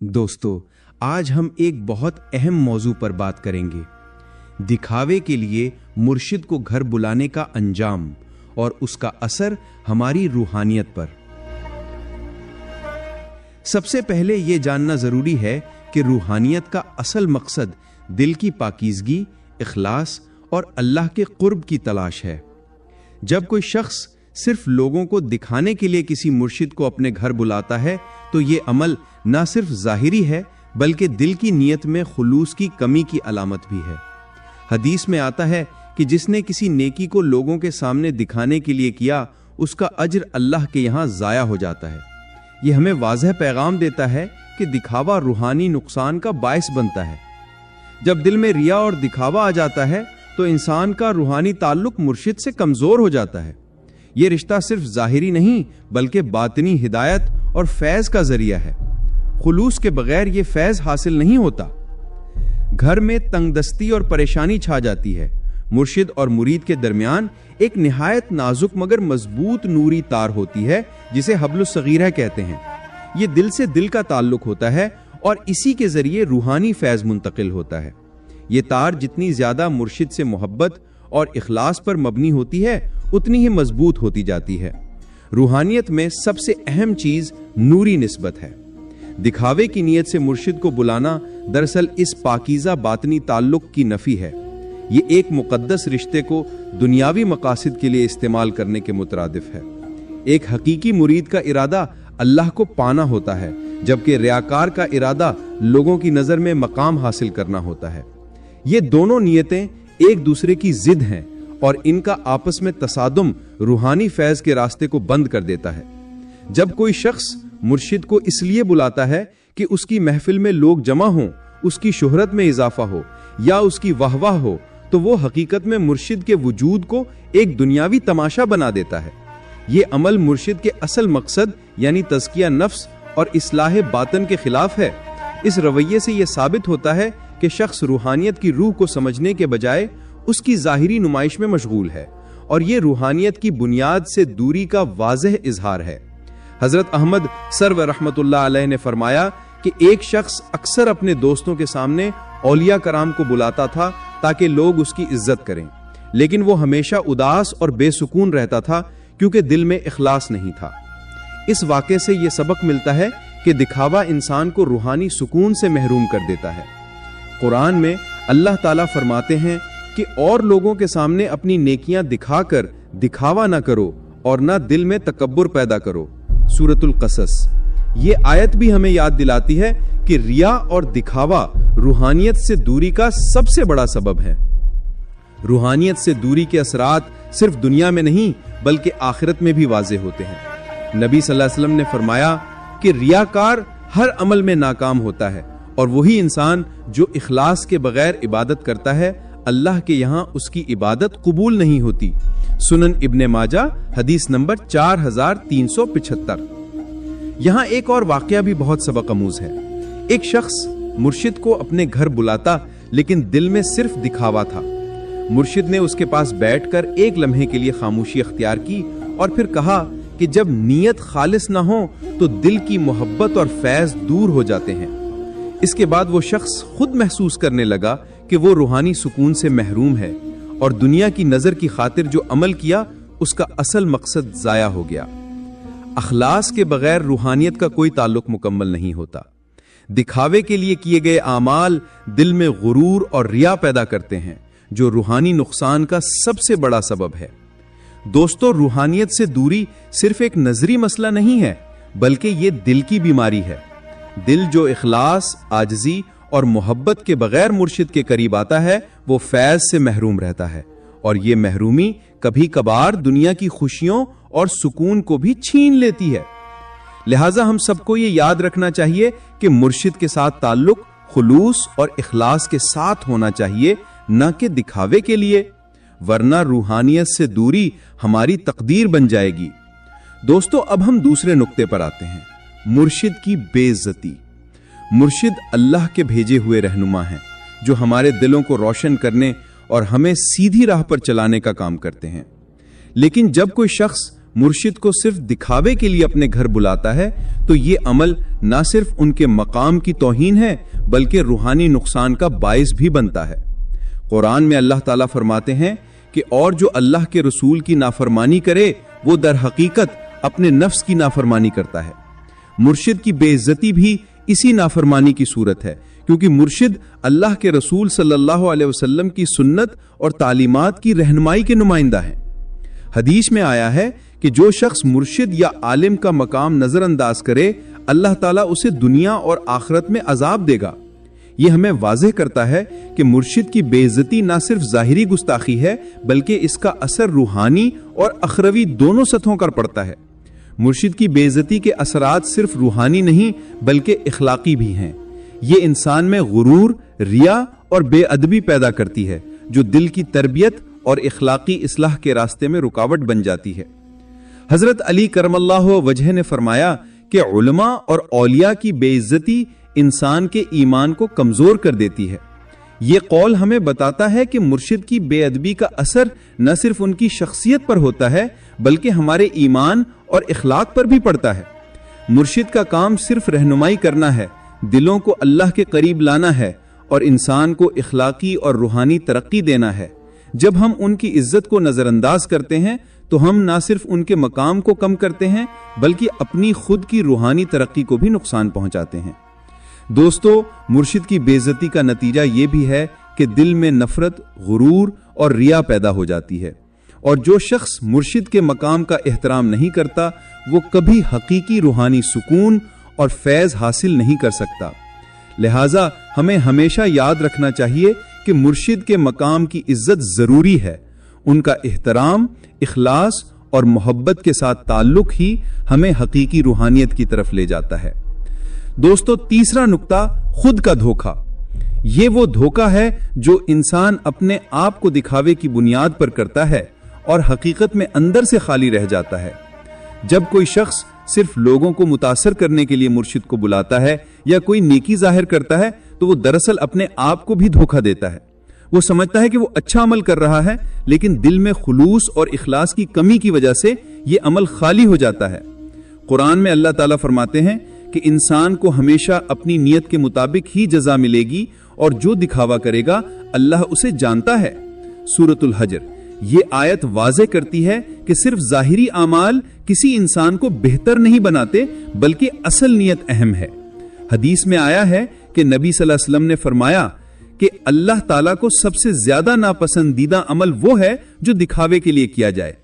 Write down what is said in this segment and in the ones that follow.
दोस्तों, आज हम एक बहुत अहम मौजू पर बात करेंगे। दिखावे के लिए मुर्शिद को घर बुलाने का अंजाम और उसका असर हमारी रूहानियत पर। सबसे पहले यह जानना जरूरी है कि रूहानियत का असल मकसद दिल की पाकीज़गी, इखलास और अल्लाह के कुर्ब की तलाश है। जब कोई शख्स सिर्फ लोगों को दिखाने के लिए किसी मुर्शिद को अपने घर बुलाता है तो ये अमल ना सिर्फ ज़ाहिरी है बल्कि दिल की नीयत में खुलूस की कमी की अलामत भी है। हदीस में आता है कि जिसने किसी नेकी को लोगों के सामने दिखाने के लिए किया, उसका अज्र अल्लाह के यहाँ ज़ाया हो जाता है। ये हमें वाज़ह पैगाम देता है कि दिखावा रूहानी नुकसान का बायस बनता है। जब दिल में रिया और दिखावा आ जाता है तो इंसान का रूहानी ताल्लुक मुर्शिद से कमज़ोर हो जाता है। ये रिश्ता सिर्फ ज़ाहिरी नहीं बल्कि बातिनी हिदायत और फैज़ का जरिया है। खुलूस के बगैर ये फैज़ हासिल नहीं होता। घर में तंगदस्ती और परेशानी छा जाती है। मुर्शिद और मुरीद के दरमियान एक निहायत नाजुक मगर मजबूत नूरी तार होती है जिसे हब्लुस सगीरा कहते हैं। ये दिल से दिल का ताल्लुक होता है और इसी के जरिए रूहानी फैज़ मुंतकिल होता है। ये तार जितनी ज्यादा मुर्शिद से मोहब्बत और इखलास पर मबनी होती है उतनी ही मजबूत होती जाती है। रूहानियत में सबसे अहम चीज नूरी निस्बत है। दिखावे की नीयत से मुर्शिद को बुलाना दरअसल इस पाकीज़ा बातनी ताल्लुक की नफी है। ये एक मुकद्दस रिश्ते को दुनियावी मकासद के लिए इस्तेमाल करने के मुतरादिफ है। एक हकीकी मुरीद का इरादा अल्लाह को पाना होता है, जबकि रियाकार का इरादा लोगों की नजर में मकाम हासिल करना होता है। ये दोनों नीयतें एक दूसरे की जिद हैं और इनका आपस में तसादुम रूहानी फैज के रास्ते को बंद कर देता है। जब कोई शख्स मुर्शिद को इसलिए बुलाता है कि उसकी महफिल में लोग जमा हों, उसकी शोहरत में इजाफा हो या उसकी वाहवाह हो, तो वो हकीकत में मुर्शिद के वजूद को एक दुनियावी तमाशा बना देता है। ये अमल मुर्शिद के असल मकसद यानी तज़किया नफ्स और इस्लाह बातन के खिलाफ है। इस रवैये से यह साबित होता है कि शख्स रूहानियत की रूह को समझने के बजाय उसकी ज़ाहिरी नुमाइश में मशगूल है, और ये रूहानियत की बुनियाद से दूरी का वाज़ह इजहार है। हजरत अहमद सर्व रहमतुल्लाह अलैह ने फरमाया कि एक शख्स अक्सर अपने दोस्तों के सामने औलिया कराम को बुलाता था ताकि लोग उसकी इज्जत करें, लेकिन वो हमेशा उदास और बेसुकून रहता था क्योंकि दिल में इखलास नहीं था। इस वाक़े से ये सबक मिलता है कि दिखावा इंसान को रूहानी सुकून से महरूम कर देता है। कुरान में अल्लाह ताला फरमाते हैं कि और लोगों के सामने अपनी नेकियां दिखाकर दिखावा ना करो और ना दिल में तकब्बुर पैदा करो। सूरतुल कसस। ये आयत भी हमें याद दिलाती है कि रिया और दिखावा रूहानियत से दूरी का सबसे बड़ा सबब है। रूहानियत से दूरी के असरात सिर्फ दुनिया में नहीं बल्कि आखिरत में भी वाज़े होते हैं। नबी सल्लल्लाहु अलैहि वसल्लम ने फरमाया कि रियाकार हर अमल में नाकाम होता है और वही इंसान जो इखलास के बगैर इबादत करता है, अल्लाह के यहाँ उसकी इबादत कबूल नहीं होती। सुनन इब्ने माजा हदीस नंबर 4375। यहाँ एक और वाकया भी बहुत सबक अमूज है। एक शख्स मुर्शिद को अपने घर बुलाता लेकिन दिल में सिर्फ दिखावा था। मुर्शिद ने उसके पास बैठकर एक लम्हे के लिए खामोशी अख्तियार की और फिर कहा कि जब नीयत खालिस ना हो तो दिल की मोहब्बत और फैज दूर हो जाते हैं। इसके बाद वो शख्स खुद महसूस करने लगा कि वो रूहानी सुकून से महरूम है और दुनिया की नजर की खातिर जो अमल किया उसका असल मकसद जाया हो गया। अखलास के बगैर रूहानियत का कोई ताल्लुक मुकम्मल नहीं होता। दिखावे के लिए किए गए आमाल दिल में गुरूर और रिया पैदा करते हैं, जो रूहानी नुकसान का सबसे बड़ा सबब है। दोस्तों, रूहानियत से दूरी सिर्फ एक नजरी मसला नहीं है बल्कि ये दिल की बीमारी है। दिल जो इखलास, आजिज़ी और मोहब्बत के बगैर मुर्शिद के करीब आता है वो फैज से महरूम रहता है, और ये महरूमी कभी कभार दुनिया की खुशियों और सुकून को भी छीन लेती है। लिहाजा हम सबको ये याद रखना चाहिए कि मुर्शिद के साथ ताल्लुक खुलूस और इखलास के साथ होना चाहिए, न कि दिखावे के लिए, वरना रूहानियत से दूरी हमारी तकदीर बन जाएगी। दोस्तों, अब हम दूसरे नुक्ते पर आते हैं, मुर्शिद की बेइज्जती। मुर्शिद अल्लाह के भेजे हुए रहनुमा हैं जो हमारे दिलों को रोशन करने और हमें सीधी राह पर चलाने का काम करते हैं। लेकिन जब कोई शख्स मुर्शिद को सिर्फ दिखावे के लिए अपने घर बुलाता है तो ये अमल न सिर्फ उनके मकाम की तौहीन है बल्कि रूहानी नुकसान का बाइस भी बनता है। कुरान में अल्लाह ताला फरमाते हैं कि और जो अल्लाह के रसूल की नाफरमानी करे वो दर हकीकत अपने नफ्स की नाफरमानी करता है। मुर्शिद की बेइज्जती भी इसी नाफरमानी की सूरत है, क्योंकि मुर्शिद अल्लाह के रसूल सल्लल्लाहु अलैहि वसल्लम की सुन्नत और तालीमात की रहनुमाई के नुमाइंदा हैं। हदीस में आया है कि जो शख्स मुर्शिद या आलिम का मकाम नजरअंदाज करे अल्लाह ताला उसे दुनिया और आखिरत में अजाब देगा। ये हमें वाज़ेह करता है कि मुर्शिद की बेइज्जती न सिर्फ ज़ाहिरी गुस्ताखी है बल्कि इसका असर रूहानी और अखरवी दोनों सतहों पर पड़ता है। मुर्शिद की बेइज्जती के असरात सिर्फ रूहानी नहीं बल्कि इखलाकी भी हैं। ये इंसान में गुरूर, रिया और बेअदबी पैदा करती है जो दिल की तरबियत और इखलाकी इस्लाह के रास्ते में रुकावट बन जाती है। हजरत अली करमल्लाहु वजह ने फरमाया कि उलमा और औलिया की बेइज्जती इंसान के ईमान को कमजोर कर देती है। ये कौल हमें बताता है कि मुर्शिद की बेअदबी का असर न सिर्फ उनकी शख्सियत पर होता है बल्कि हमारे ईमान और इखलाक पर भी पड़ता है। मुर्शिद का काम सिर्फ रहनुमाई करना है, दिलों को अल्लाह के करीब लाना है और इंसान को इखलाकी और रूहानी तरक्की देना है। जब हम उनकी इज्जत को नजरअंदाज करते हैं तो हम ना सिर्फ उनके मकाम को कम करते हैं बल्कि अपनी खुद की रूहानी तरक्की को भी नुकसान पहुंचाते हैं। दोस्तों, मुर्शिद की बेइज्जती का नतीजा ये भी है कि दिल में नफरत, गुरूर और रिया पैदा हो जाती है, और जो शख्स मुर्शिद के मकाम का एहतराम नहीं करता वो कभी हकीकी रूहानी सुकून और फैज हासिल नहीं कर सकता। लिहाजा हमें हमेशा याद रखना चाहिए कि मुर्शिद के मकाम की इज्जत जरूरी है। उनका एहतराम, इखलास और मोहब्बत के साथ ताल्लुक ही हमें हकीकी रूहानियत की तरफ ले जाता है। दोस्तों, तीसरा नुक्ता, खुद का धोखा। ये वो धोखा है जो इंसान अपने आप को दिखावे की बुनियाद पर करता है और हकीकत में अंदर से खाली रह जाता है। जब कोई शख्स सिर्फ लोगों को मुतासर करने के लिए मुर्शिद को बुलाता है या कोई नेकी जाहिर करता है तो वो दरअसल अपने आप को भी धोखा देता है। वो समझता है कि वो अच्छा अमल कर रहा है, लेकिन दिल में खुलूस और इखलास की कमी की वजह से ये अमल खाली हो जाता है। कुरान में अल्लाह ताला फरमाते हैं कि इंसान को हमेशा अपनी नीयत के मुताबिक ही जजा मिलेगी और जो दिखावा करेगा अल्लाह उसे जानता है। सूरतुल हजर। ये आयत वाज़े करती है कि सिर्फ जाहिरी आमाल किसी इंसान को बेहतर नहीं बनाते बल्कि असल नीयत अहम है। हदीस में आया है कि नबी सल्लल्लाहु अलैहि वसल्लम ने फरमाया कि अल्लाह ताला को सबसे ज्यादा नापसंदीदा अमल वो है जो दिखावे के लिए किया जाए।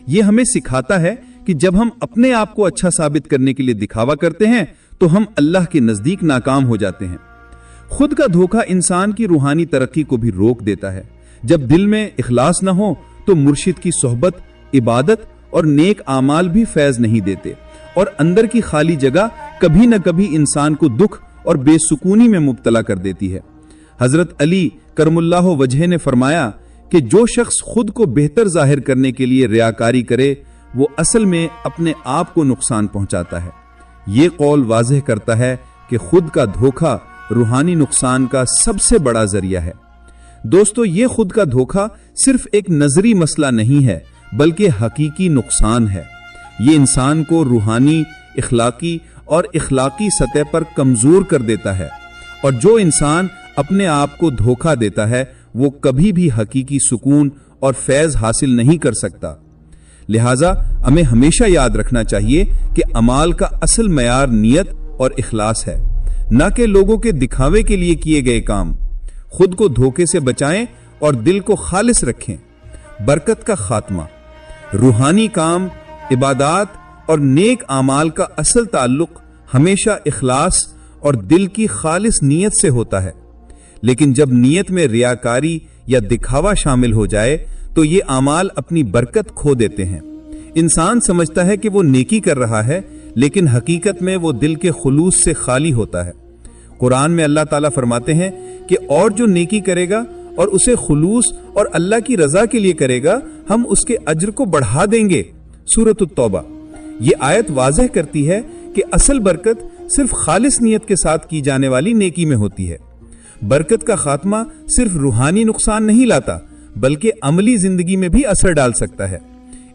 ये हमें सिखाता है कि जब हम अपने आप को अच्छा साबित करने के लिए दिखावा करते हैं तो हम अल्लाह के नजदीक नाकाम हो जाते हैं। खुद का धोखा इंसान की रूहानी तरक्की को भी रोक देता है। जब दिल में इखलास न हो तो मुर्शिद की सोहबत, इबादत और नेक आमाल भी फैज नहीं देते और अंदर की खाली जगह कभी न कभी इंसान को दुख और बेसुकूनी में मुब्तला कर देती है। हजरत अली करमुल्लाहु वजह ने फरमाया कि जो शख्स खुद को बेहतर जाहिर करने के लिए रियाकारी करे वो असल में अपने आप को नुकसान पहुंचाता है। ये कौल वाज़ेह करता है कि खुद का धोखा रूहानी नुकसान का सबसे बड़ा जरिया है। दोस्तों, ये खुद का धोखा सिर्फ एक नजरी मसला नहीं है बल्कि हकीकी नुकसान है। ये इंसान को रूहानी, इखलाकी और इखलाकी सतह पर कमजोर कर देता है, और जो इंसान अपने आप को धोखा देता है वो कभी भी हकीकी सुकून और फैज हासिल नहीं कर सकता। लिहाजा हमें हमेशा याद रखना चाहिए कि अमाल का असल मयार नियत और इखलास है, न कि लोगों के दिखावे के लिए किए गए काम। खुद को धोखे से बचाएं और दिल को खालिस रखें। बरकत का खात्मा। रूहानी काम, इबादात और नेक आमाल का असल ताल्लुक हमेशा इखलास और दिल की खालिस नीयत से होता है, लेकिन जब नीयत में रियाकारी या दिखावा शामिल हो जाए तो ये आमाल अपनी बरकत खो देते हैं। इंसान समझता है कि वो नेकी कर रहा है, लेकिन हकीकत में वो दिल के खुलूस से खाली होता है। कुरान में अल्लाह ताला फरमाते हैं कि और जो नेकी करेगा और उसे खुलूस और अल्लाह की रजा के लिए करेगा, हम उसके अज्र को बढ़ा देंगे। सूरत तौबा। ये आयत वाज़ेह करती है कि असल बरकत सिर्फ खालिस नियत के साथ की जाने वाली नेकी में होती है। बरकत का खात्मा सिर्फ रूहानी नुकसान नहीं लाता बल्कि अमली जिंदगी में भी असर डाल सकता है।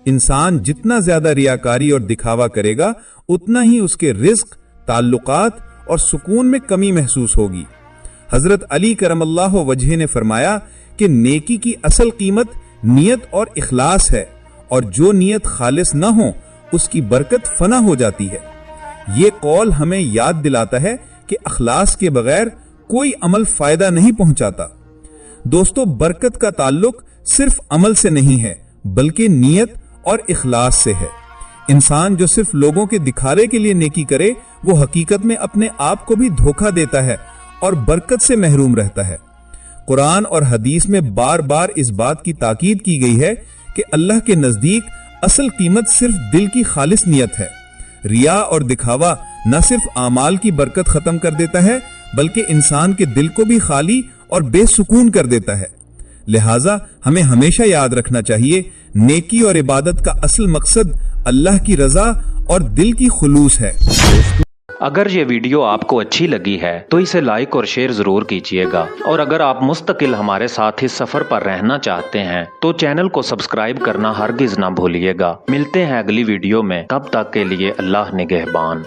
انسان جتنا زیادہ ریاکاری اور دکھاوا کرے گا اتنا ہی اس کے رزق، تعلقات اور سکون میں کمی محسوس ہوگی۔ حضرت علی کرم اللہ وجہ نے فرمایا کہ نیکی کی اصل قیمت نیت اور اخلاص ہے، اور جو نیت خالص نہ ہو اس کی برکت فنا ہو جاتی ہے۔ یہ قول ہمیں یاد دلاتا ہے کہ اخلاص کے بغیر کوئی عمل فائدہ نہیں پہنچاتا۔ دوستو، برکت کا تعلق صرف عمل سے نہیں ہے بلکہ نیت اور اخلاص سے ہے۔ انسان جو صرف لوگوں کے دکھاوے کے لیے نیکی کرے وہ حقیقت میں اپنے آپ کو بھی دھوکہ دیتا ہے اور برکت سے محروم رہتا ہے۔ قرآن اور حدیث میں بار بار اس بات کی تاکید کی گئی ہے کہ اللہ کے نزدیک اصل قیمت صرف دل کی خالص نیت ہے۔ ریا اور دکھاوا نہ صرف اعمال کی برکت ختم کر دیتا ہے بلکہ انسان کے دل کو بھی خالی اور بے سکون کر دیتا ہے۔ لہٰذا ہمیں ہمیشہ یاد رکھنا چاہیے، نیکی اور عبادت کا اصل مقصد اللہ کی رضا اور دل کی خلوص ہے۔ اگر یہ ویڈیو آپ کو اچھی لگی ہے تو اسے لائک اور شیئر ضرور کیجیے گا، اور اگر آپ مستقل ہمارے ساتھ اس سفر پر رہنا چاہتے ہیں تو چینل کو سبسکرائب کرنا ہرگز نہ بھولیے گا۔ ملتے ہیں اگلی ویڈیو میں، تب تک کے لیے اللہ نگہبان۔